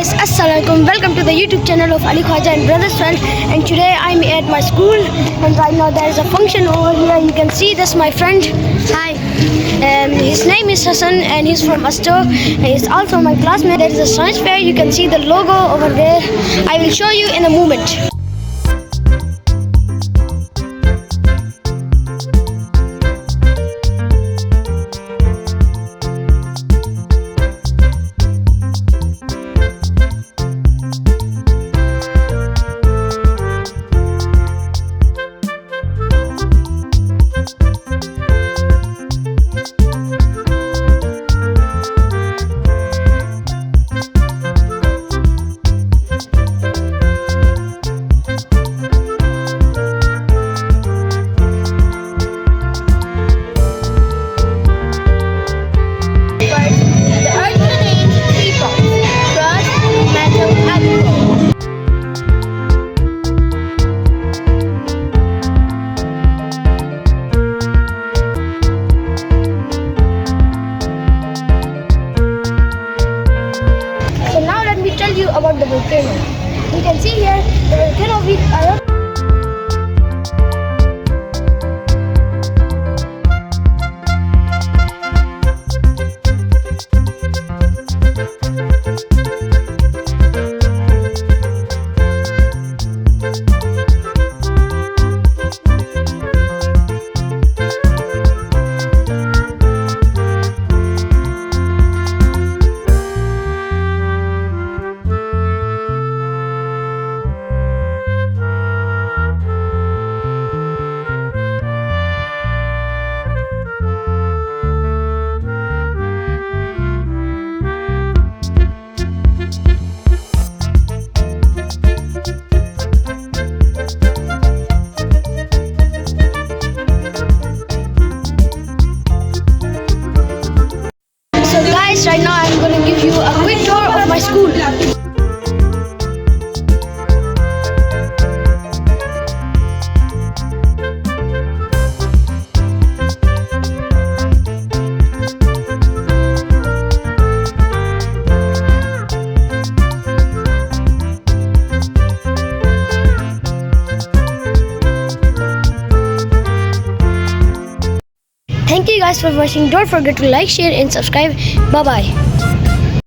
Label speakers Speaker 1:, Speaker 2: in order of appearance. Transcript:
Speaker 1: guys, Assalamualaikum. Welcome to the YouTube channel of Ali Khwaja and Brothers Friend. And today I'm at my school, and right now there is a function over here. You can see this, my friend. Hi. His name is Hassan, and he's from Asto. And he's also my classmate. There is a science fair. You can see the logo over there. I will show you in a moment. Tell you about the volcano. You can see here the volcano with right now I'm going to give you a quick tour of my school. Thank you guys for watching. Don't forget to like, share and subscribe. Bye bye.